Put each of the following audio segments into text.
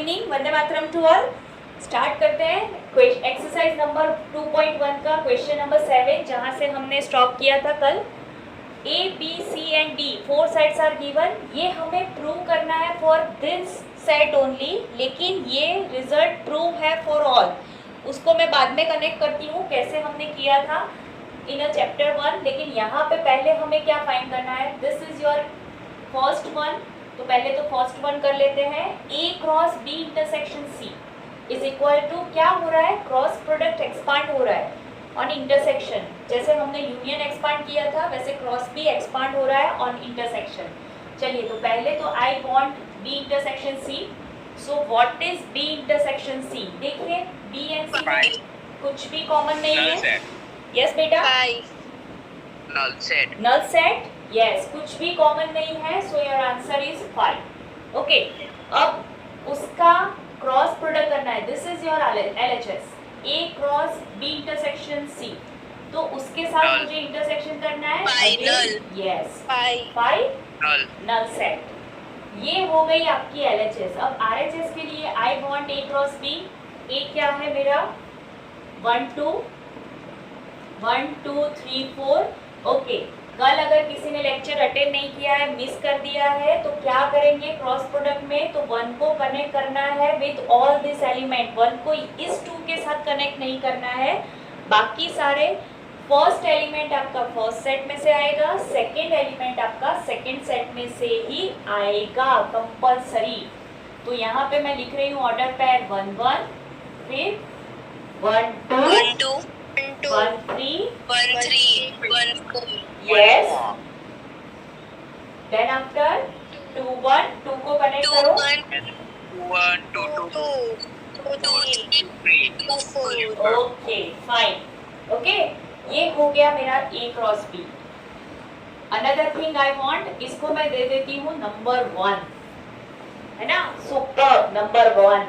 Evening, वंदे मातरम to all. Start करते हैं एक्सरसाइज नंबर 2.1 का क्वेश्चन नंबर 7, जहां से हमने स्टॉप किया था कल। A B C and D 4 sets are given. ये हमें प्रूव करना है फॉर दिस सेट ओनली, लेकिन ये रिजल्ट प्रूव है फॉर ऑल। उसको मैं बाद में कनेक्ट करती हूँ कैसे हमने किया था इन अ चैप्टर 1, लेकिन यहाँ पे पहले हमें क्या फाइंड करना है। This is your first one, तो पहले तो फर्स्ट वन कर लेते हैं। A cross B intersection C is equal to, क्या हो रहा है, क्रॉस प्रोडक्ट एक्सपांड हो रहा है ऑन इंटरसेक्शन। जैसे हमने यूनियन एक्सपांड किया था वैसे क्रॉस भी एक्सपांड हो रहा है ऑन इंटरसेक्शन। चलिए, तो पहले तो I want B intersection C. So what is B intersection C? देखिए बी एंड सी में कुछ भी कॉमन नहीं है। यस बेटा, null set. Null set, yes, कुछ भी कॉमन नहीं है। So your answer is 5। Okay, अब उसका क्रॉस प्रोडक्ट करना है। This is your LHS, A cross B intersection C. तो उसके साथ मुझे इंटरसेक्शन करना है यस 5 नल सेट। ये हो गई आपकी LHS। अब RHS के लिए I want A cross B. A क्या है मेरा, 1 2 3 4। ओके, कल अगर किसी ने लेक्चर अटेंड नहीं किया है, मिस कर दिया है, तो क्या करेंगे क्रॉस प्रोडक्ट में, तो 1 को कनेक्ट करना है विद ऑल दिस एलिमेंट। 1 को इस 2 के साथ कनेक्ट नहीं करना है, बाकी सारे फर्स्ट एलिमेंट आपका फर्स्ट सेट में से आएगा, सेकेंड एलिमेंट आपका सेकेंड सेट में से ही आएगा कंपल्सरी। तो यहाँ पे मैं लिख रही हूँ ऑर्डर पैर 1 1, फिर 1 2 1 3 1 4। yes, then after 2 1 2 को कनेक्ट करो, 1 2 2 3। Okay fine. ओके, ये हो गया मेरा A cross B. Another thing I want, इसको मैं दे देती हूँ नंबर 1, है ना। Super, number 1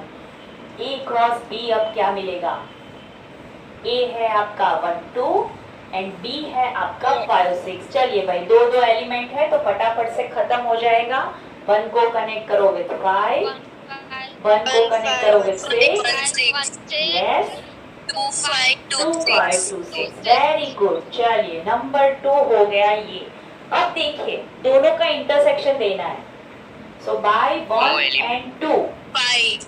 A cross B. अब क्या मिलेगा, ए है आपका 1 2 एंड बी है आपका 5 6। चलिए भाई, दो एलिमेंट है तो फटाफट से खत्म हो जाएगा। 1 को कनेक्ट करो विद 5, 1 को कनेक्ट करो विद 6, यस 2 5 2 6। Very good. चलिए, नंबर 2 हो गया ये। अब देखिए दोनों का इंटरसेक्शन देना है। सो bye 1 and 2 5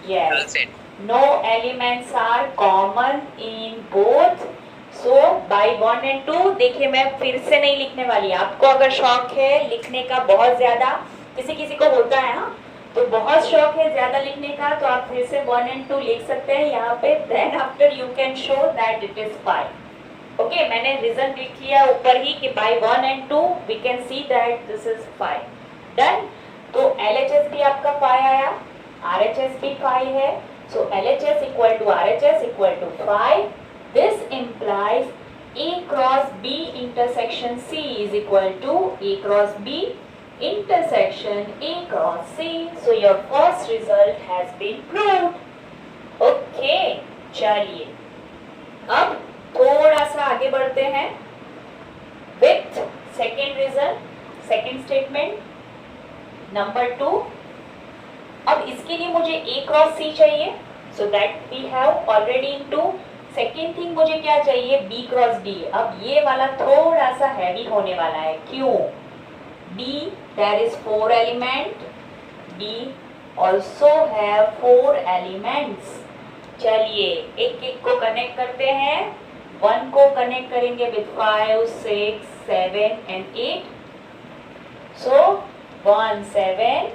yes, no elements are common in both. So by 1 and 2, देखिए मैं फिर से नहीं लिखने वाली। आपको अगर शौक है लिखने का बहुत ज्यादा, किसी किसी को होता है हाँ, तो बहुत शौक है ज्यादा लिखने का, तो आप फिर से 1 and 2 लिख सकते हैं यहाँ पे। then after you can show that it is 5। Okay, मैंने रीजन लिख लिया ऊपर ही कि by 1 and 2 we can see that this is 5। Done. तो LHS भी आपका 5 आया, RHS भी 5 है। So LHS equal to RHS equal to 5. This implies A cross B intersection C is equal to A cross B intersection A cross C. So your first result has been proved. Okay, चलिए अब थोड़ा सा आगे बढ़ते हैं with second result, second statement, number 2। अब इसके लिए मुझे A क्रॉस C चाहिए, so that we have already into. Second thing मुझे क्या चाहिए, B क्रॉस D। अब ये वाला थोड़ा सा हैवी होने वाला है, क्यों? B there is 4 element, B also have 4 elements. चलिए एक एक को कनेक्ट करते हैं। 1 को कनेक्ट करेंगे with 5 6 7 and 8। So 1 7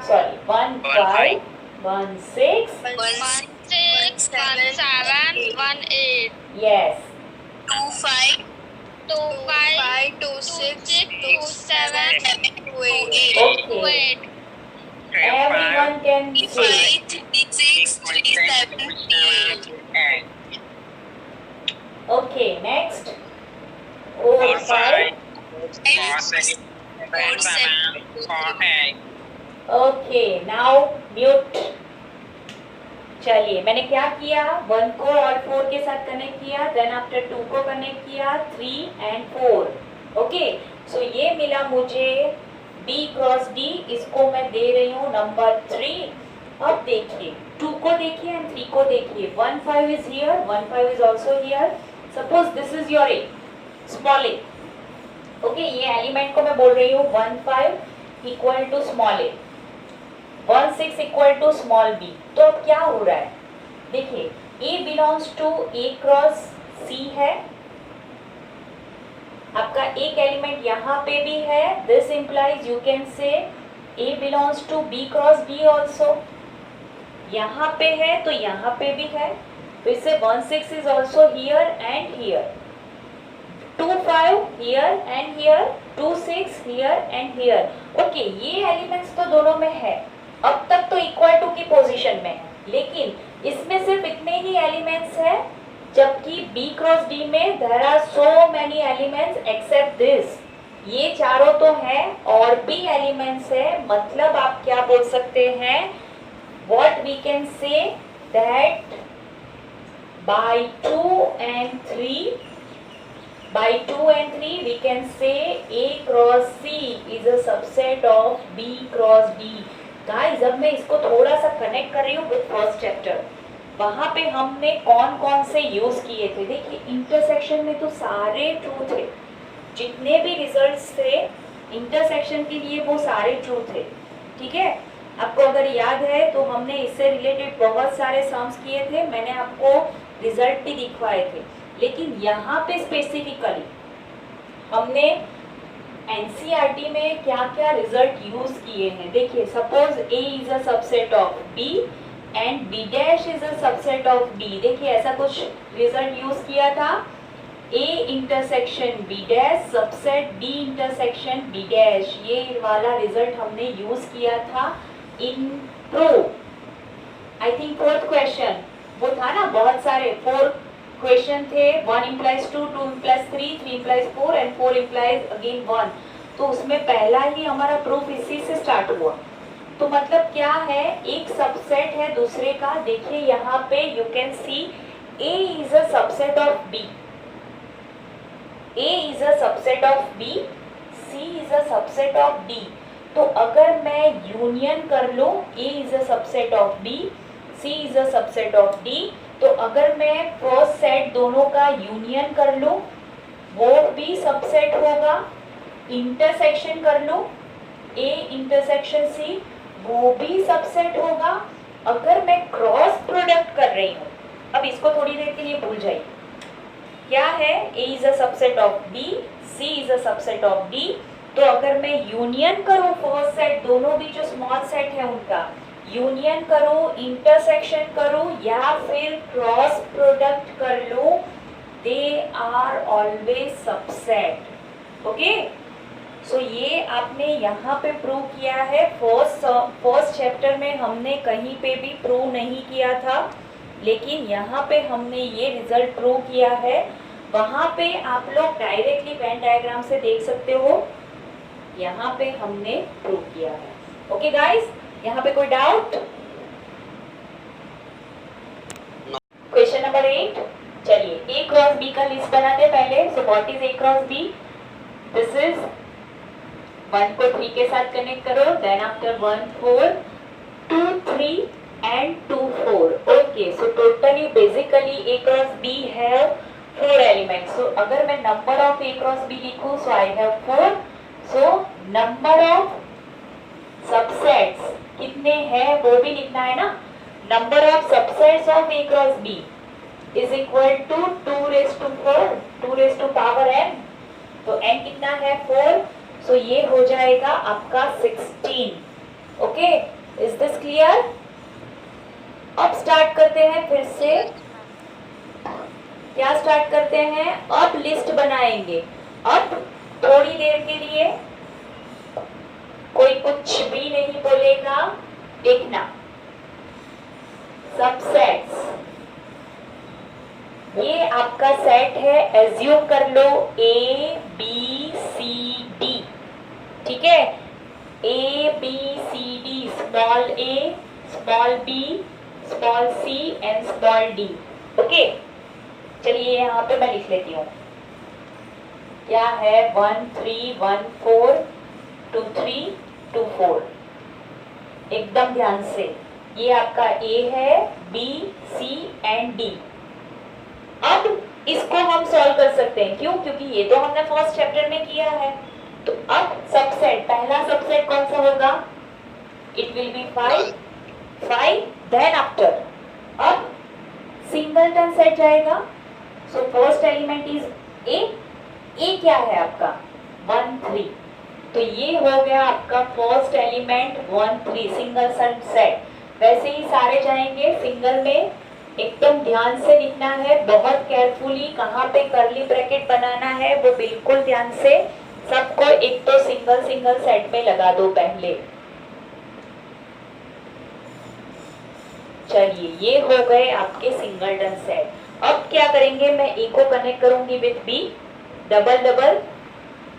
sorry 1 5 1 6 1 7 1 8। yes 2 5 2 6 2 7 2 8। everyone can say 5 6 3 7 8। okay, next 4 5 okay, now mute. चलिए मैंने क्या किया, 1 को और 4 के साथ कनेक्ट किया, देन आफ्टर 2 को कनेक्ट किया, 3 एंड 4। ओके, सो ये मिला मुझे B क्रॉस D, इसको मैं दे रही हूँ नंबर 3। अब देखिए 2 को देखिए एंड 3 को देखिए। 1 5 is here, 1 5 is also here. Suppose this is your A, small a। Okay, ये एलिमेंट को मैं बोल रही हूँ 1 5 equal to small a, 1 6 equal to small b। तो अब क्या हो रहा है, देखिए A belongs to A cross C है, आपका एक एलिमेंट यहाँ पे भी है। This implies you can say A belongs to B cross D also. यहाँ पे है तो यहाँ पे भी है, फिर से 1 6 is also here and here, 2 5 here and here, 2 6 here and here. Okay, ये एलिमेंट्स तो दोनों में है, अब तक तो इक्वल टू की पोजीशन में है, लेकिन इसमें सिर्फ इतने ही एलिमेंट्स है, जबकि B क्रॉस D में there are so many elements except this. ये चारों तो हैं और भी एलिमेंट्स है, मतलब आप क्या बोल सकते हैं, what we can say that by 2 and 3 we can say A cross C is a subset of B cross D। Guys, अब मैं इसको थोड़ा सा कनेक्ट कर रही हूँ विद फर्स्ट चैप्टर। वहां पे हमने कौन कौन से यूज किए थे, देखिए इंटरसेक्शन में तो सारे ट्रू थे, जितने भी रिजल्ट्स थे इंटरसेक्शन के लिए वो सारे ट्रू थे। ठीक है, आपको अगर याद है तो हमने इससे रिलेटेड बहुत सारे सम्स किए थे, मैंने आपको रिजल्ट भी दिखवाए थे। लेकिन यहाँ पे स्पेसिफिकली हमने एनसीईआरटी में क्या क्या रिजल्ट यूज किए हैं। देखिए, suppose A is a subset of B and B dash is a subset of B। देखिए, ऐसा कुछ रिजल्ट यूज किया था, A intersection B dash subset D intersection B dash, ये वाला रिजल्ट हमने यूज किया था in pro. I think 4th question वो था ना, बहुत सारे 4 क्वेश्चन थे, 1 implies 2, 2 implies 3, 3 implies 4 and 4 implies again 1। तो उसमें पहला ही हमारा प्रूफ इसी से स्टार्ट हुआ। तो मतलब क्या है, एक सबसेट है दूसरे का। देखिए यहाँ पे you can see A is a subset of B, A is a subset of B, C is a subset of D। तो अगर मैं यूनियन कर लूं A is a subset of B, C is a subset of D, तो अगर मैं first set दोनों का यूनियन कर लूं वो भी सबसेट होगा। इंटरसेक्शन कर लूं A इंटरसेक्शन C, वो भी सबसेट होगा। अगर मैं क्रॉस प्रोडक्ट कर रही हूँ, अब इसको थोड़ी देर के लिए भूल जाइए, क्या है, A is a subset of B, C is a subset of D। तो अगर मैं यूनियन करूं फर्स्ट सेट, दोनों भी जो स्मॉल सेट है उनका यूनियन करूं, इंटरसेक्शन करूं या फिर क्रॉस प्रोडक्ट कर लूं, they are always subset. Okay, so ये आपने यहाँ पे प्रूव किया है। फर्स्ट चैप्टर में हमने कहीं पे भी प्रूव नहीं किया था, लेकिन यहाँ पे हमने ये रिजल्ट प्रूव किया है। वहाँ पे आप लोग डायरेक्टली वेन डायग्राम से देख सकते हो, यहाँ पे हमने प्रूव किया है। ओके गाइस, यहाँ पे कोई डाउट? क्वेश्चन नंबर 8, चलिए A क्रॉस B का लिस्ट बनाते पहले। So what is A cross B? This is 1 को 3 के साथ कनेक्ट करो, then after 1 4, 2 3 and 2 4। Okay, so totally basically A cross B है 4 एलिमेंट्स। सो अगर मैं number of A cross B लिखूं, so I have 4। So number of subsets कितने हैं वो भी लिखना है ना। Number of subsets of A cross B is equal to 2 raised to 4, 2 raised to power n। तो n कितना है 4, सो ये हो जाएगा आपका 16। Okay, is this clear? अब स्टार्ट करते हैं फिर से। क्या स्टार्ट करते हैं? अब लिस्ट बनाएंगे। अब थोड़ी देर के लिए कोई कुछ भी नहीं बोलेगा, देखना। सबसेट्स, ये आपका सेट है, एज्यूम कर लो A B C D। ठीक है, A B C D, small a, small b, small c and small d। Okay, चलिए यहाँ पे मैं लिख लेती हूँ। क्या है 1 3 1 4 2 3 2 4। एकदम ध्यान से, ये आपका ए है, बी, सी एंड डी। अब इसको हम सॉल्व कर सकते हैं, क्यों? क्योंकि ये तो हमने फर्स्ट चैप्टर में किया है। तो अब सबसेट, पहला सबसेट कौन सा होगा? It will be 5 5, then after अब सिंगलटन सेट जाएगा। So first element is A. A क्या है आपका? 1 3। तो ये हो गया आपका फर्स्ट एलिमेंट 1 3 सिंगल सेट। वैसे ही सारे जाएंगे सिंगल में। एकदम ध्यान से लिखना है, बहुत केयरफुली, कहाँ पे कर्ली ब्रैकेट बनाना है वो बिल्कुल ध्यान से। सबको एक तो सिंगल सेट में लगा दो पहले। चलिए, ये हो गए आपके सिंगलटन सेट। अब क्या करेंगे? मैं ए को कनेक्ट करूंगी with B, double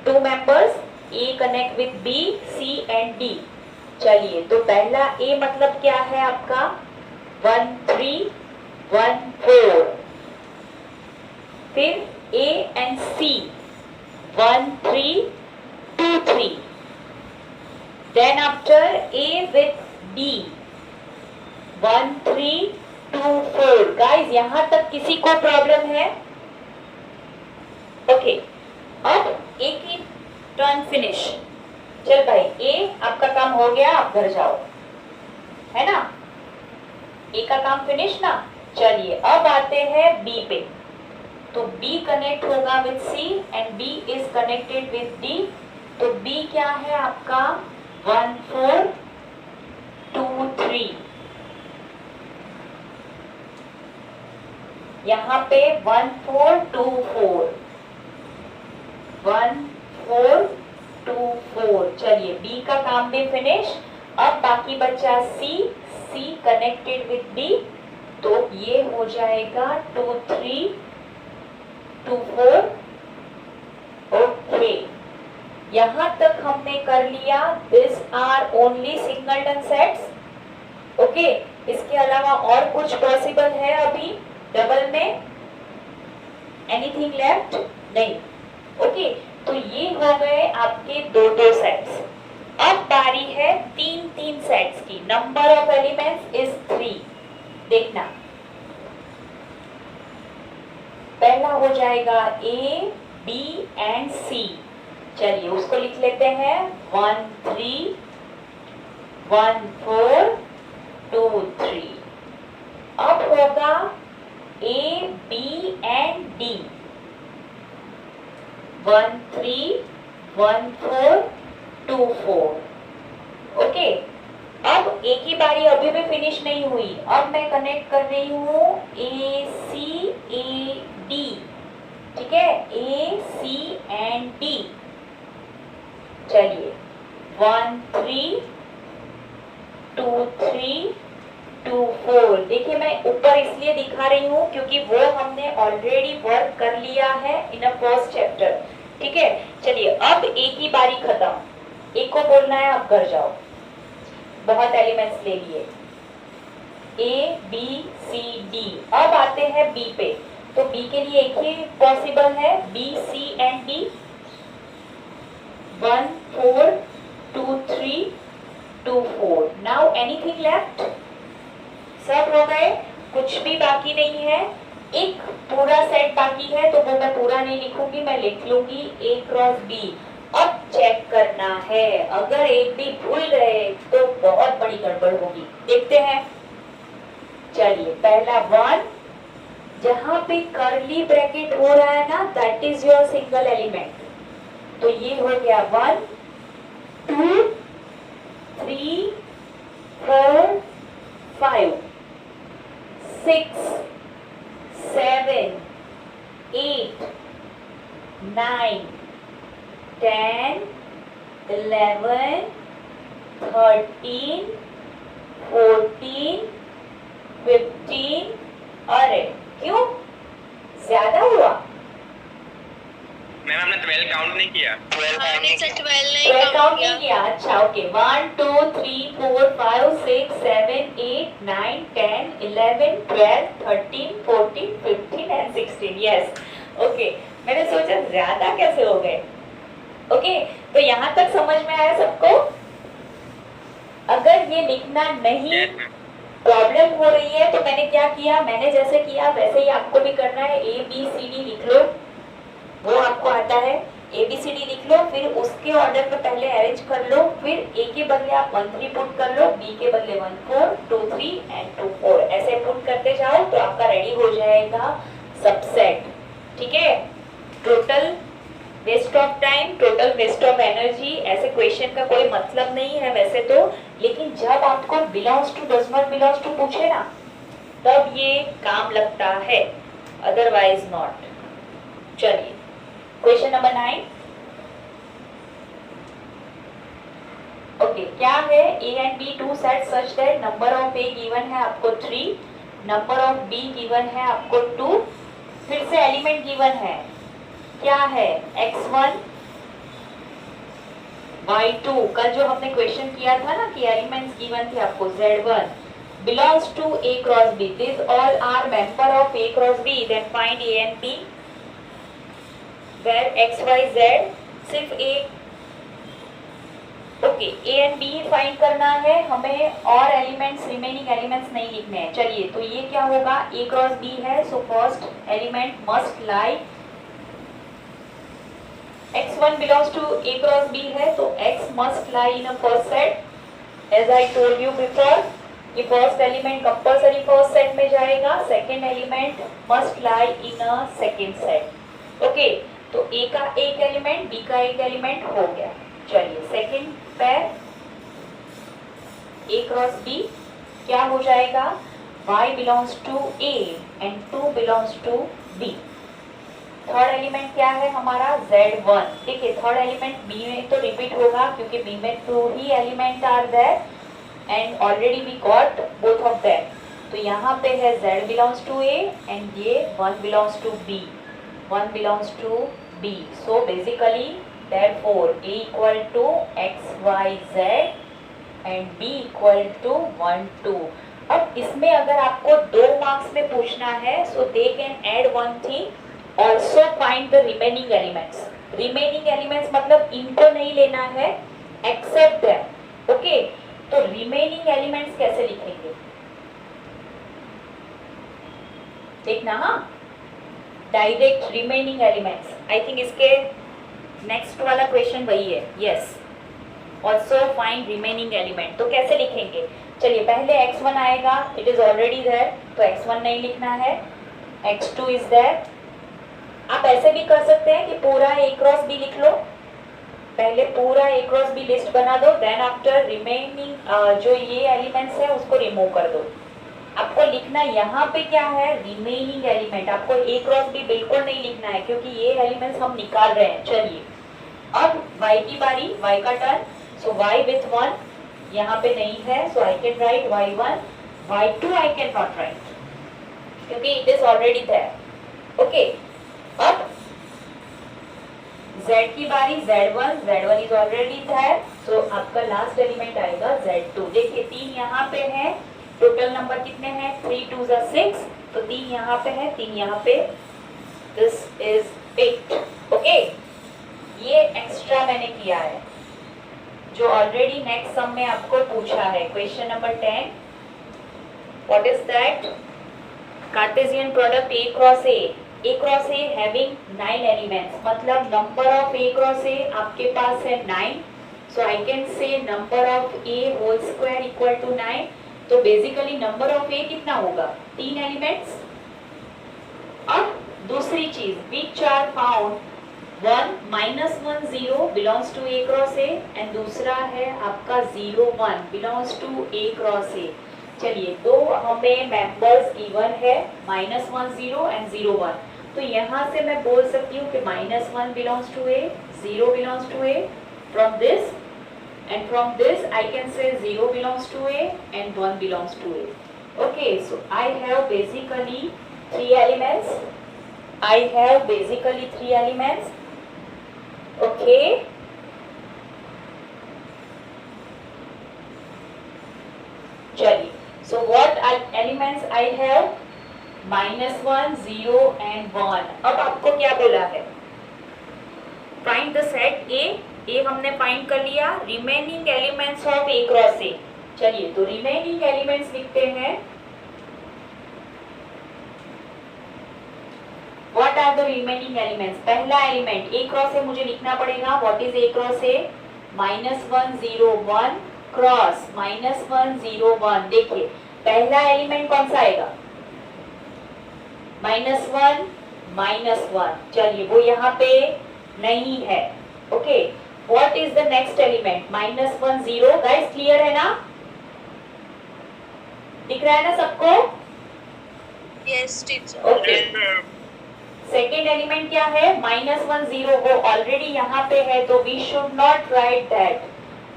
2 members, A connect with B, C and D. चलिए, तो पहला ए मतलब क्या है आपका? 1 3 1 4। फिर A and C 1 3 2 3। Then after A with D 1 3 2 4। Guys, यहां तक किसी को प्रॉब्लम है? ओके, अब ए की टर्न फिनिश। चल भाई, ए आपका काम हो गया, आप घर जाओ, है ना? ए का काम फिनिश ना। चलिए, अब आते हैं बी पे। तो बी कनेक्ट होगा with C and B is connected with D. तो बी क्या है आपका? 1 4 2 3। यहाँ पे 1 4 2 4 1 4 2 4। चलिए, बी का काम भी फिनिश। अब बाकी बचा सी, सी कनेक्टेड विथ डी। तो ये हो जाएगा 2 3 2 4। ओके, यहां तक हमने कर लिया। This are only singleton sets. Okay, इसके अलावा और कुछ पॉसिबल है अभी डबल में? Anything left? नहीं। ओके, तो ये हो गए आपके 2 सेट्स। अब बारी है 3 सेट्स की। Number of elements is 3। देखना, पहला हो जाएगा ए, बी एंड सी। चलिए, उसको लिख लेते हैं 1 3 1 4 2 3। अब होगा ए, बी एंड डी 1 3 1 4 2 4। ओके, अब ए की बारी अभी भी फिनिश नहीं हुई। अब मैं कनेक्ट कर रही हूँ ए सी ए डी। ठीक है, ए सी एंड डी। चलिए, 1 3 2 3 2 4। देखिए, मैं ऊपर इसलिए दिखा रही हूँ क्योंकि वो हमने ऑलरेडी वर्क कर लिया है इन अ फर्स्ट चैप्टर। ठीक है, चलिए, अब ए की बारी खत्म। ए को बोलना है आप घर जाओ, बहुत एलिमेंट्स ले लिए। A B C D. अब आते हैं बी पे। तो बी के लिए एक ही पॉसिबल है, B C and D. 1 4 2 3 2 4। Now anything left? सब हो गए, कुछ भी बाकी नहीं है। एक पूरा सेट बाकी है, तो वो मैं पूरा नहीं लिखूंगी, मैं लिख लूंगी ए क्रॉस बी। अब चेक करना है, अगर एक भी भूल गए तो बहुत बड़ी गड़बड़ होगी। देखते हैं। चलिए, पहला 1, जहां पे कर्ली ब्रैकेट हो रहा है ना, that is your single element. तो ये हो गया 1 2 3 4 5 6 7 8 9 10 11 13 14 15। अरे क्यों, ज्यादा हुआ? मैम, हमने 12 काउंट नहीं किया। 12 काउंट नहीं किया। अच्छा, ओके। 1 2 3 4 5 6 7 8 9 10 11 12 13 14 15 एंड 16। Yes, okay. मैंने सोचा ज्यादा कैसे हो गए। ओके, तो यहाँ तक समझ में आया सबको? अगर ये लिखना नहीं प्रॉब्लम हो रही है तो मैंने क्या किया, मैंने जैसे किया वैसे ही आपको भी करना है। ए बी सी डी लिख लो, वो आपको आता है। ए बी सी डी लिख लो, फिर उसके ऑर्डर में पहले अरेंज कर लो, फिर ए के बदले आप 1 3 पुट कर लो, बी के बदले 1 4 2 3 एंड 2 4, ऐसे पुट करते जाओ तो आपका रेडी हो जाएगा सबसेट। ठीक है, total waste of time, total waste of energy, ऐसे क्वेश्चन का कोई मतलब नहीं है वैसे तो, लेकिन जब आपको belongs to does not belongs to पूछे ना तब ये काम लगता है, अदरवाइज नॉट। चलिए क्वेश्चन नंबर 9। ओके, क्या है? A and B two set such that number of A given है आपको 3, नंबर ऑफ बी गिवन है आपको 2, फिर से एलिमेंट गिवन है, क्या है? x1 y2। कल जो हमने क्वेश्चन किया था ना कि एलिमेंट्स गिवन थे आपको, z1 belongs to a cross b, these all are member of a cross b, then find a and b where x y z सिर्फ a। Okay, a and b find करना है हमें, और elements remaining elements नहीं लिखने हैं। चलिए, तो ये क्या होगा? a क्रॉस b है, सो first element must lie, x1 belongs to a cross b है तो x must lie in a first set as I told you before। ये first element compulsory first set में जाएगा, second element must lie in a second set. Okay, तो a का एक element, b का एक एलिमेंट हो गया। चलिए सेकंड पैर a क्रॉस b क्या हो जाएगा? y belongs to a and 2 belongs to b। Third element क्या है हमारा? z1। देखिए थर्ड एलिमेंट b में तो रिपीट होगा क्योंकि b में 2 ही element are there and already we got both of them. तो यहाँ पे है z belongs to a and ये 1 belongs to b, 1 belongs to b। So basically therefore a equal to x y z and b equal to 1 2। अब इसमें अगर आपको 2 marks में पूछना है so they can add one thing, also find the remaining elements। remaining elements मतलब इनको नहीं लेना है, except them। ओके, तो रिमेनिंग एलिमेंट्स कैसे लिखेंगे देखना। हाँ, direct remaining elements. I think इसके नेक्स्ट वाला क्वेश्चन वही है। Yes, also find remaining element. तो कैसे लिखेंगे? चलिए पहले x1 आएगा, इट इज ऑलरेडी देयर तो x1 नहीं लिखना है, x2 इज देयर। आप ऐसे भी कर सकते हैं कि पूरा a क्रॉस b लिख लो, पहले पूरा a क्रॉस b लिस्ट बना दो, देन आफ्टर रिमेनिंग जो ये एलिमेंट्स है उसको रिमूव कर दो। आपको लिखना यहाँ पे क्या है? Remaining element. आपको a क्रॉस b बिल्कुल नहीं लिखना है क्योंकि ये एलिमेंट्स हम निकाल रहे हैं। चलिए अब y की बारी, y का टर्न। सो y विथ 1 यहाँ पे नहीं है, so I can write y1, y2 I can not write क्योंकि it is already there. Okay, अब z की बारी, z1, z1 is already there, सो आपका लास्ट एलिमेंट आएगा z2। देखिए 3 यहाँ पे है, टोटल नंबर कितने हैं? 3 2 6, तो 3 यहाँ पे है, 3 यहाँ पे, दिस इज 8। ओके, ये एक्स्ट्रा मैंने किया है जो ऑलरेडी नेक्स्ट सम में आपको पूछा है। Question number 10, what is that? Cartesian product a cross a having 9 elements, मतलब number of a cross a आपके पास है 9, so I can say number of a whole square equal to 9। तो basically number of a कितना होगा? 3 elements. अब दूसरी चीज, which are found 1 -1 0 belongs to a cross a and दूसरा है आपका 0 1 belongs to a cross a। चलिए दो हमें मेंबर्स गिवन है, -1 0 एंड 0 1, तो यहाँ से मैं बोल सकती हूँ कि -1 belongs to a, 0 belongs to a, from this and from this I can say 0 belongs to a and 1 belongs to a. Okay, so I have basically 3 elements. I have basically 3 elements. Okay. चलिए, so what elements I have? -1 0 and 1। अब आपको क्या बोला है? Find the set ए हमने find कर लिया, remaining elements of A cross A. चलिए तो रिमेनिंग एलिमेंट्स लिखते हैं। What are the remaining elements? पहला एलिमेंट ए क्रॉस ए मुझे लिखना पड़ेगा। What is A cross A? -1 0 1 cross -1 0 1। देखिए पहला एलिमेंट कौन सा आएगा? -1 -1। चलिए वो यहाँ पे नहीं है। Okay, what is the next element? -1 0। Guys clear है ना? दिख रहा है ना सबको? Yes teacher. Okay, second element क्या है? -1 0। वो ऑलरेडी यहाँ पे है तो we should not write that.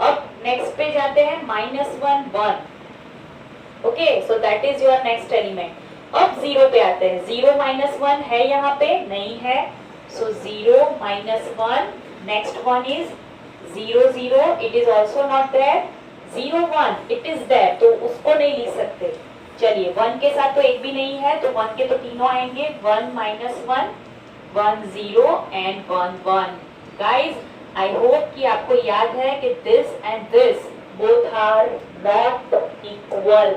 अब नेक्स्ट पे जाते हैं, -1 1। Okay, so that is your next element. अब 0 पे आते हैं। 0 -1 है यहाँ पे? नहीं है। So 0 -1। Next one is 0 0। It is also not there. 0 1 it is there, तो उसको नहीं लिख सकते। चलिए 1 के साथ तो एक भी नहीं है, तो 1 के तो तीनों आएंगे। 1 -1 1 0 एंड 1 1। गाइज आई होप कि आपको याद है कि this and this both are not equal.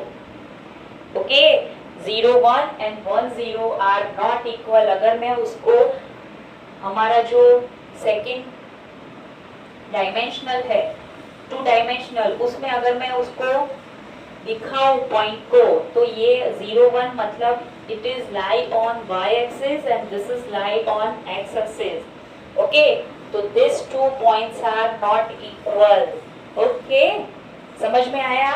Okay, 0 1 and 1 0 are not equal. अगर मैं उसको हमारा जो सेकेंड डायमेंशनल है, 2 डायमेंशनल, उसमें अगर मैं उसको दिखाऊं पॉइंट को, तो ये 0 1 मतलब it is lie on y axis and this is lie on x axis. Okay, तो this 2 points are not equal. Okay, समझ में आया?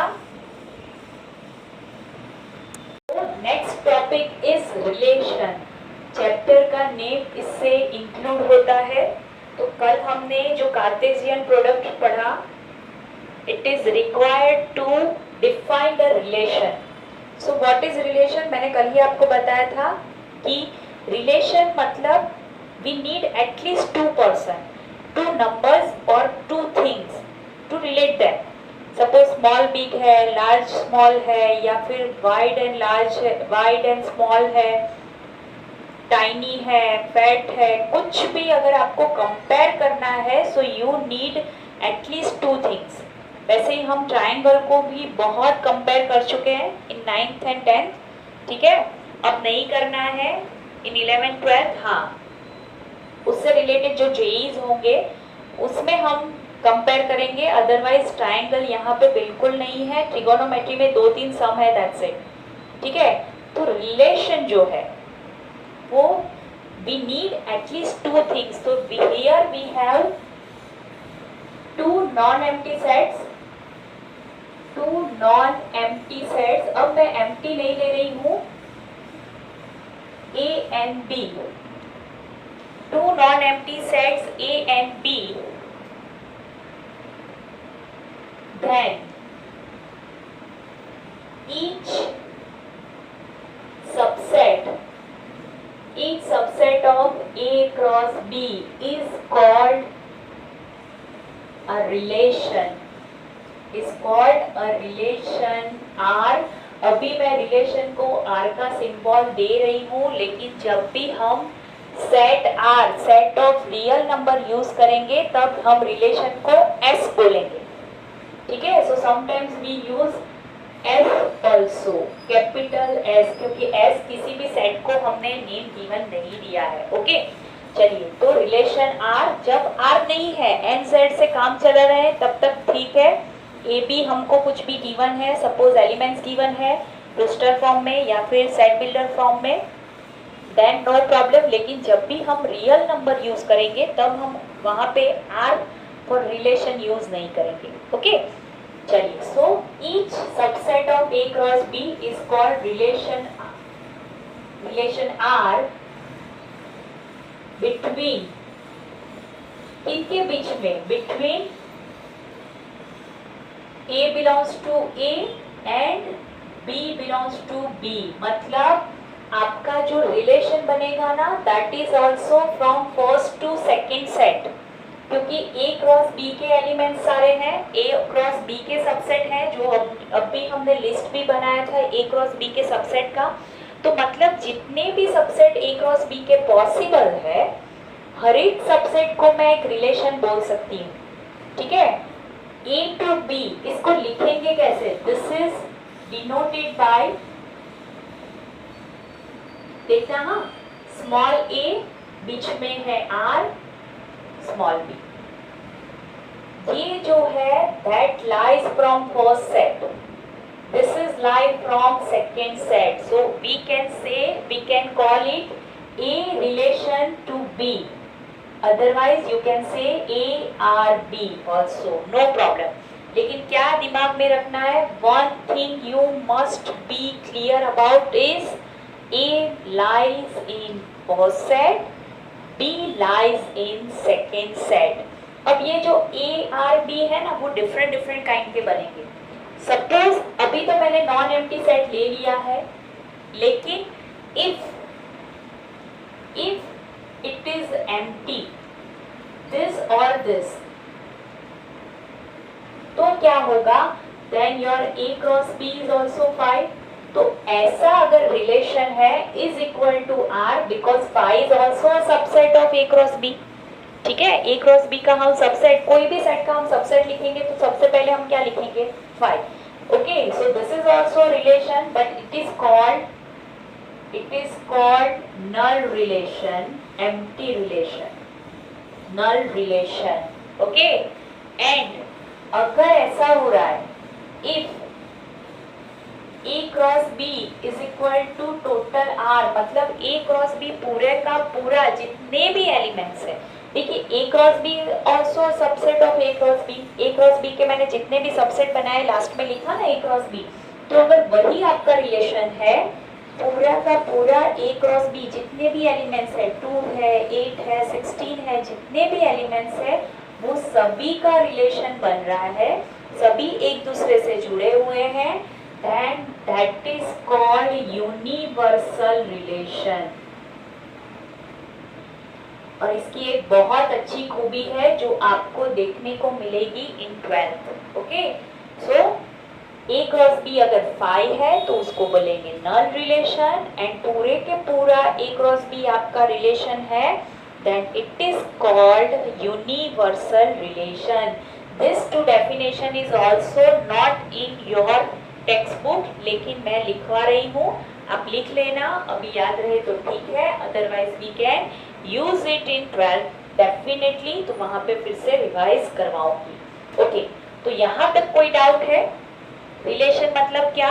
Next topic is relation. Chapter का नेम इससे इंक्लूड होता है। तो कल हमने जो कार्टेशियन प्रोडक्ट पढ़ा, it is required to define the relation. So what is relation? मैंने कल ही आपको बताया था कि रिलेशन मतलब we need at least 2 person, 2 numbers और 2 things to relate them. Suppose small big है, लार्ज स्मॉल है, या फिर वाइड एंड लार्ज है, वाइड एंड स्मॉल है, टाइनी है, फैट है, कुछ भी अगर आपको कंपेयर करना है, so you need at least 2 things. वैसे ही हम ट्रायंगल को भी बहुत कंपेयर कर चुके हैं इन 9th एंड 10th। ठीक है, अब नहीं करना है इन 11th 12th। हाँ, उससे रिलेटेड जो जेईज होंगे उसमें हम कंपेयर करेंगे। अदरवाइज ट्रायंगल यहाँ पे बिल्कुल नहीं है। ट्रिगोनोमेट्री में 2-3 सम है, दैट्स इट। ठीक है, तो रिलेशन जो है वो वी नीड एटलीस्ट 2 थिंग्स। तो here we have 2 non empty sets, 2 non empty sets. अब मैं एम्प्टी नहीं ले रही हूँ, A and B, 2 non empty sets A and B। Then each subset of A cross B is called a relation, R। अभी मैं relation को R का सिंबल दे रही हूँ, लेकिन जब भी हम set R, set of real number use करेंगे, तब हम रिलेशन को S बोलेंगे। ठीक है, so sometimes we use S also, capital S, क्योंकि S किसी भी सेट को हमने नेम गिवन नहीं दिया है। ओके, चलिए तो रिलेशन R, जब R नहीं है, NZ से काम चला रहे हैं, तब तक ठीक है। ए बी हमको कुछ भी गिवन है, सपोज एलिमेंट्स गिवन है रोस्टर फॉर्म में या फिर सेट बिल्डर फॉर्म में, देन नो प्रॉब्लम। लेकिन जब भी हम रियल नंबर यूज करेंगे, तब हम वहाँ पे R फॉर रिलेशन यूज नहीं करेंगे। ओके, चलिए, so each subset of A cross B is called relation R between, इनके बीच में, between A belongs to A and B belongs to B। मतलब आपका जो रिलेशन बनेगा ना, that is also from first to second set, क्योंकि A cross B के element सारे हैं, A क्रॉस B के सबसेट हैं, जो अब भी हमने लिस्ट भी बनाया था A क्रॉस B के सबसेट का। तो मतलब जितने भी सबसेट A क्रॉस B के पॉसिबल है, हर एक सबसेट को मैं एक रिलेशन बोल सकती हूँ, ठीक है। A to B इसको लिखेंगे कैसे? दिस इज डिनोटेड बाय, देखना हाँ, स्मॉल a बीच में है r, स्मॉल b। ये जो है that lies from first set, this is lie from second set, so we can say, we can call it a relation to b, otherwise you can say a r b also, no problem। लेकिन क्या दिमाग में रखना है, one thing you must be clear about is a lies in first set, b lies in second set। अब ये जो a r b है ना, वो डिफरेंट डिफरेंट काइंड के बनेंगे। सपोज अभी तो मैंने नॉन एम्प्टी सेट ले लिया है, लेकिन if it is empty this और दिस, तो क्या होगा, then your a cross b is also 5। तो ऐसा अगर रिलेशन है is equal to r, because 5 is also subset of a cross b, ठीक है। a क्रॉस b का हम सबसेट, कोई भी सेट का हम सबसेट लिखेंगे तो सबसे पहले हम क्या लिखेंगे, 5। Okay, so this is also relation, but it is called null relation, empty relation, null relation. Okay, and अगर ऐसा हो रहा है, if a cross b is equal to total r, मतलब a क्रॉस b पूरे का पूरा जितने भी एलिमेंट्स है, देखिए a cross b also subset of a cross b, a cross b के मैंने जितने भी सबसेट बनाए लास्ट में लिखा ना a क्रॉस b, तो अगर वही आपका रिलेशन है, पूरा का पूरा a क्रॉस b जितने भी एलिमेंट्स है, 2 है, 8 है, 16 है, जितने भी एलिमेंट्स है, वो सभी का रिलेशन बन रहा है, सभी एक दूसरे से जुड़े हुए हैं, then that is called universal relation। और इसकी एक बहुत अच्छी खूबी है जो आपको देखने को मिलेगी इन 12th। Okay, so a cross b अगर 5 है तो उसको बोलेंगे नल रिलेशन, एंड पूरे के पूरा a क्रॉस b आपका रिलेशन है, then it is called universal relation। This two definition is also not in your text book, लेकिन मैं लिखवा रही हूँ, आप लिख लेना, अभी याद रहे तो ठीक है, otherwise we can use it in 12th definitely, तो वहां पे फिर से रिवाइज करवाऊंगी। ओके, तो यहाँ तक कोई डाउट है? रिलेशन मतलब क्या,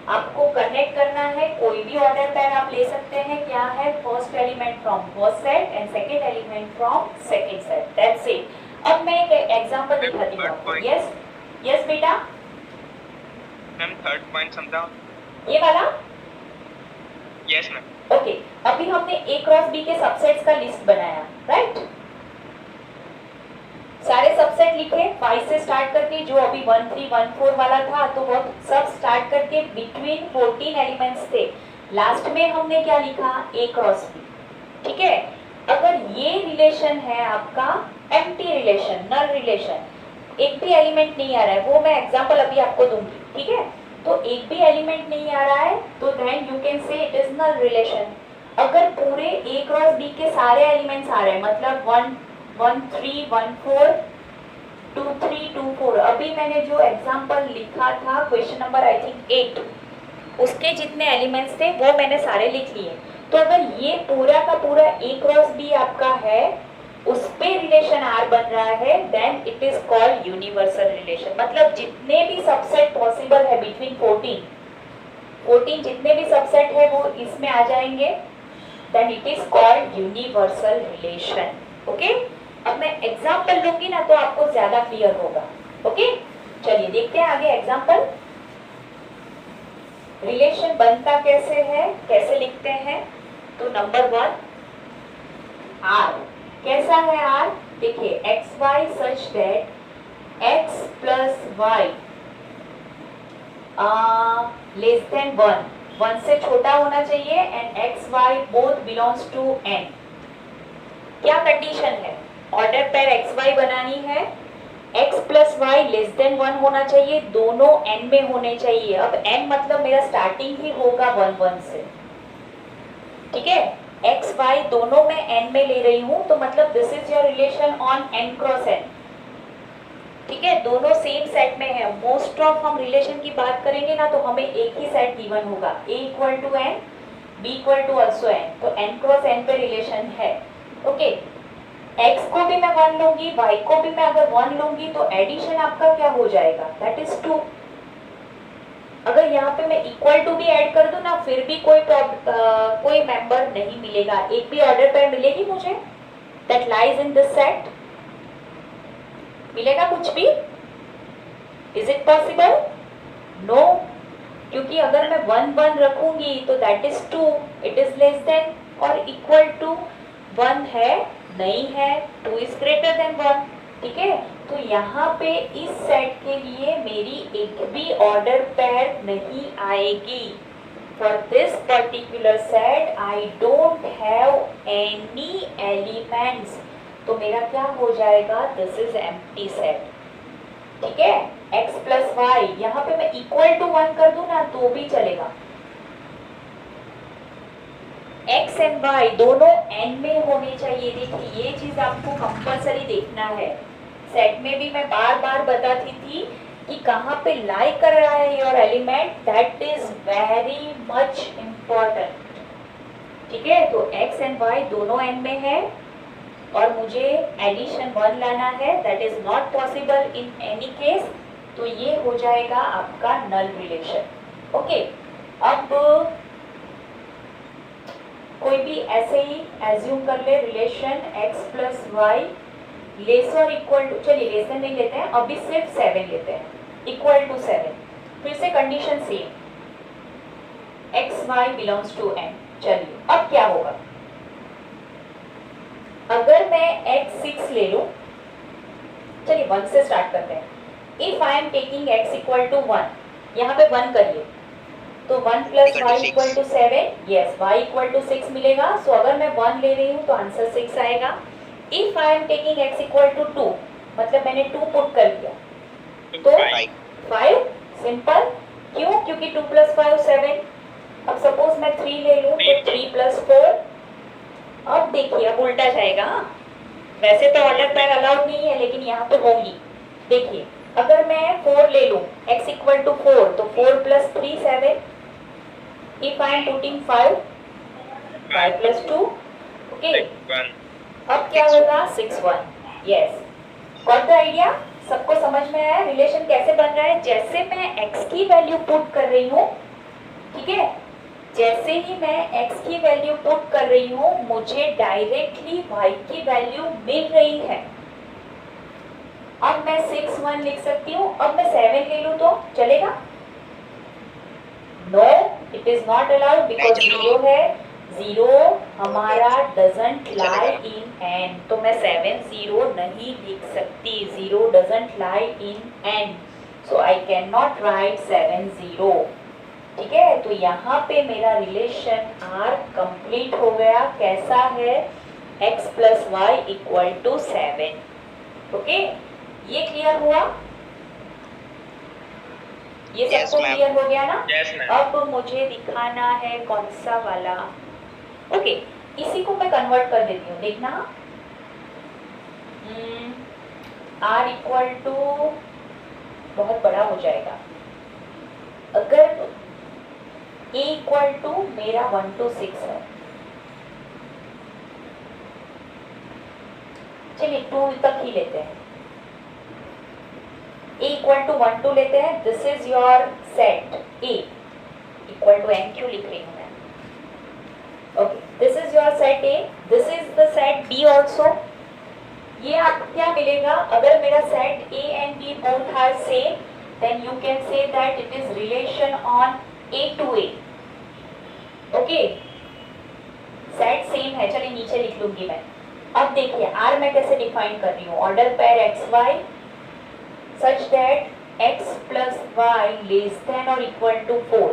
आपको कनेक्ट करना है, कोई भी ऑर्डर पेयर आप ले सकते हैं, क्या है, first element from first set and second element from second set, that's it. अब मैं एक एग्जाम्पल दिखाती हूँ आपको। यस यस बेटा, मैम थर्ड पॉइंट समझाओ। ये वाला? Yes ma'am. ओके, अभी हमने a क्रॉस b के सबसेट्स का लिस्ट बनाया, राइट? सारे सबसेट लिखे 5 से स्टार्ट करके, जो अभी 1 3 1 4 वाला था, तो वो सब स्टार्ट करके बिटवीन 14 एलिमेंट्स थे। लास्ट में हमने क्या लिखा, a क्रॉस b, ठीक है। अगर ये रिलेशन है आपका एम्प्टी रिलेशन, नल रिलेशन, एक भी एलिमेंट नहीं आ रहा है, वो मैं एग्जांपल अभी आपको दूंगी, ठीक है। तो एक भी एलिमेंट नहीं आ रहा है, तो then you can say it is null relation. अगर पूरे a क्रॉस b के सारे एलिमेंट्स आ रहे हैं, मतलब 1 1 3 1 4 2 3 2 4, अभी मैंने जो एग्जांपल लिखा था क्वेश्चन नंबर आई थिंक 8, उसके जितने एलिमेंट्स थे वो मैंने सारे लिख लिए। तो अगर ये पूरा का पूरा a क्रॉस b आपका है, उस पे रिलेशन R बन रहा है, then it is called universal relation. मतलब जितने भी सबसेट पॉसिबल है बिटवीन 14 जितने भी सबसेट है वो इसमें आ जाएंगे, then it is called universal relation. Okay, अब मैं एग्जांपल लूंगी ना तो आपको ज्यादा क्लियर होगा। ओके, चलिए देखते हैं आगे एग्जांपल। रिलेशन बनता कैसे है, कैसे लिखते हैं? तो नंबर 1 R कैसा है R? देखिए x y such that x plus y less than 1 से छोटा होना चाहिए, and x y both belongs to n। क्या कंडीशन है? ऑर्डर पेयर एक्स वाई बनानी है, x plus y less than 1 होना चाहिए, दोनों n में होने चाहिए। अब n मतलब मेरा स्टार्टिंग ही होगा 1 1 से, ठीक है। एक्स वाई दोनों मैं एन में ले रही हूँ, तो मतलब this is your relation on n cross n. ठीक है, दोनों सेम सेट में है। मोस्ट ऑफ हम रिलेशन की बात करेंगे ना तो हमें एक ही सेट गिवन होगा, A equal to N, B equal to also N, तो एन क्रॉस एन पे रिलेशन है। ओके, एक्स को भी मैं 1 लूंगी, वाई को भी मैं अगर 1 लूंगी, तो एडिशन आपका क्या हो जाएगा, दैट इज 2। अगर यहाँ पे मैं इक्वल टू भी ऐड कर दूं ना, फिर भी कोई मेंबर नहीं मिलेगा, एक भी ऑर्डर पेयर मिलेगी मुझे that lies in this set, मिलेगा कुछ भी? Is it possible? नो, क्योंकि अगर मैं 1 1 रखूंगी तो that is 2, it is less than और इक्वल टू 1 है, नहीं है, 2 इज ग्रेटर देन 1। ठीक है, तो यहाँ पे इस सेट के लिए मेरी एक भी ऑर्डर पेयर नहीं आएगी। For this particular set I don't have any elements, तो मेरा क्या हो जाएगा, दिस इज एम्प्टी सेट। ठीक है, x प्लस वाई, यहाँ पे मैं इक्वल टू 1 कर दूं ना तो भी चलेगा। x एंड y दोनों n में होने चाहिए। देखिए ये चीज आपको कंपल्सरी देखना है। सेट में भी मैं बार बार बताती थी कि कहाँ पे लाई कर रहा है your element, that is very much important. ठीक है, तो x एंड y दोनों n में है और मुझे एडिशन 1 लाना है, that is not possible in any case, तो ये हो जाएगा आपका नल रिलेशन। ओके, अब कोई भी ऐसे ही एज्यूम कर ले relation x plus y lesser equal to, चलिए लेसर नहीं लेते हैं, अभी सिर्फ 7 लेते हैं, इक्वल टू 7। फिर से condition same, x y belongs to n। चलिए अब क्या होगा, अगर मैं x 6 ले लूं, चलिए 1 से स्टार्ट करते हैं। If I am taking x equal to 1, यहाँ पे 1 करिए, तो 1 plus y equal to 7, yes y equal to 6 मिलेगा। सो अगर मैं 1 ले रही हूँ तो आंसर 6 आएगा। If I am taking x equal to 2, मतलब मैंने 2 पुट कर दिया, तो 5 सिंपल। क्यों? क्योंकि 2 प्लस 5 7। अब सपोज मैं 3 ले लूँ तो 3 प्लस 4। अब देखिए अब उल्टा जाएगा। वैसे तो ऑर्डर पेयर अलाउड नहीं है, लेकिन यहाँ पे होगी। देखिए अगर मैं 4 ले लूँ, x इक्वल टू 4, तो 4 plus 3 7। If I am putting 5 plus 2, okay, अब क्या होगा 6 1। Yes, got the idea? सबको समझ में आया रिलेशन कैसे बन रहा है? जैसे मैं x की वैल्यू पुट कर रही हूँ, ठीक है, जैसे ही मैं x की वैल्यू पुट कर रही हूँ, मुझे डायरेक्टली y की वैल्यू मिल रही है। अब मैं 6 1 लिख सकती हूँ। अब मैं 7 ले लूँ तो चलेगा? No, it is not allowed because 0 है। 0 हमारा डजंट लाई इन n, तो मैं 7 0 नहीं लिख सकती। 0 doesn't lie in n, so I can not right 7 0। ठीक है, तो यहाँ पे मेरा रिलेशन R कंप्लीट हो गया। कैसा है? x plus y equal to 7। Okay, ये क्लियर हुआ? ये सबको क्लियर हो गया ना? अब मुझे दिखाना है कौन सा वाला। ओके, इसी को मैं कन्वर्ट कर देती हूँ, देखना। R इक्वल टू बहुत बड़ा हो जाएगा। अगर A इक्वल टू मेरा 1 to 6 है, चलिए 2 तक ही लेते हैं। A इक्वल टू 1 2 लेते हैं। This is your set A equal to n, क्यों लिख रही हूँ मैं? Okay, this is your set A, this is the set B also. ये आपको क्या मिलेगा? अगर मेरा set A and B both are same, then you can say that it is relation on A to A। Okay, set same है, चलिए नीचे लिख लूंगी मैं। अब देखिए R मैं कैसे डिफाइन कर रही हूँ, order pair x y such that x plus y less than और इक्वल टू 4।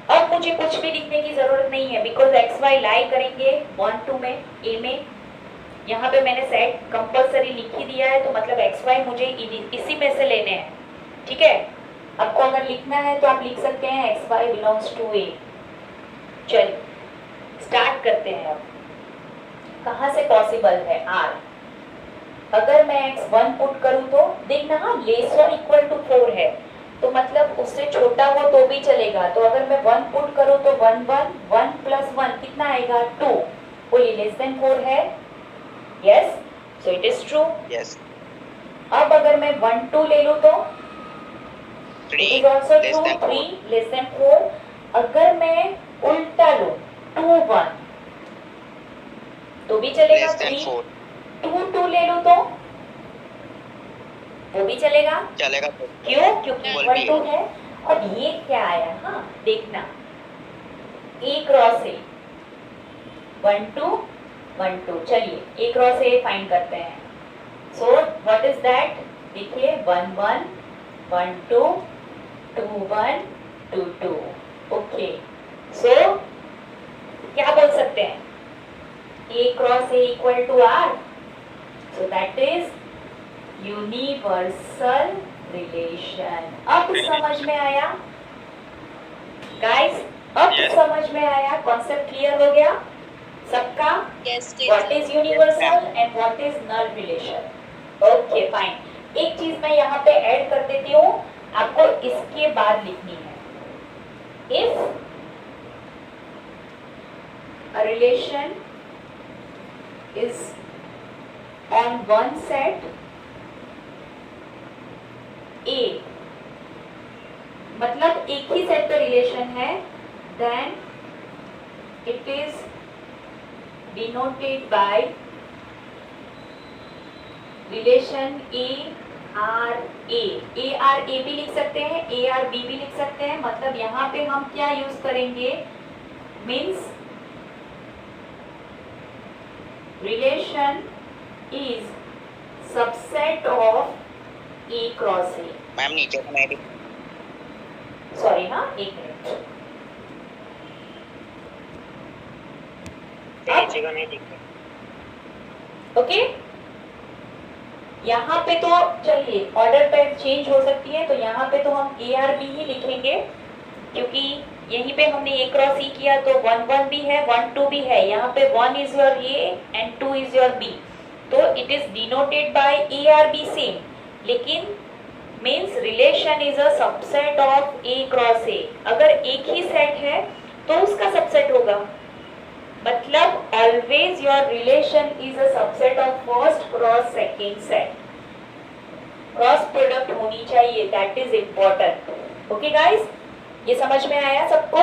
अब मुझे कुछ भी लिखने की जरूरत नहीं है, बिकॉज एक्स वाई लाई करेंगे 1 2 में, A में। यहाँ पे मैंने सेट कंपल्सरी लिख ही दिया है, तो मतलब एक्स वाई मुझे इसी में से लेने हैं। ठीक है, आपको अगर लिखना है तो आप लिख सकते हैं x y belongs to A। चलिए स्टार्ट करते हैं। अब कहाँ से पॉसिबल है r? अगर मैं x 1 पुट करूं तो देखना, हाँ लेस और इक्वल टू 4 है तो मतलब उससे छोटा हो तो भी चलेगा। तो अगर मैं 1 पुट करूं तो 1 1 1 प्लस 1 कितना आएगा 2। बोलिए लेस देन 4 है? Yes, so it is true. Yes. अब अगर मैं 1 2 ले लूं तो it 3 is also less true, than 4. 3 less than 4। अगर मैं उल्टा लूं 2 1 तो भी चलेगा, Less than 3 4. 2 2 ले लूं तो वो भी चलेगा। चलेगा तो क्यों? क्योंकि Equal इक्वल भी टू है. है। और ये क्या आया, हाँ देखना, a क्रॉस a 1 2 1 2। चलिए a क्रॉस a फाइंड करते हैं। सो व्हाट इज दैट? देखिए 1 1 1 2 2 1 2 2। ओके, सो क्या बोल सकते हैं? a cross a equal to r, so that is universal relation. अब समझ में आया गाइस? अब Yes. समझ में आया? कॉन्सेप्ट क्लियर हो गया सबका? Yes, what teacher. Is universal and what is null relation? Okay fine. एक चीज मैं यहाँ पे ऐड कर देती हूँ, आपको इसके बाद लिखनी है। If a relation is on one set A, मतलब एक ही सेट पे रिलेशन है, then it is denoted by relation A R A। A R A भी लिख सकते हैं, A R B भी लिख सकते हैं। मतलब यहाँ पे हम क्या यूज करेंगे? Means relation is subset of A cross A। Ma'am नीचे का नहीं सॉरी, हाँ एक मिनट। नीचे का नहीं दिखता. ओके, यहाँ पे तो चलिए ऑर्डर पे चेंज हो सकती है, तो यहाँ पे तो हम ए आर बी ही लिखेंगे क्योंकि यहीं पे हमने ए क्रॉस ई किया तो 1 1 भी है 1 2 भी है। यहाँ पे 1 is your A and 2 is your B, तो it is denoted by A R B same, लेकिन means relation is a subset of A cross A. अगर एक ही सेट है तो उसका सबसेट होगा, मतलब always your relation is a subset of first cross second set. Cross product होनी चाहिए, that is important. Okay guys, ये समझ में आया सबको?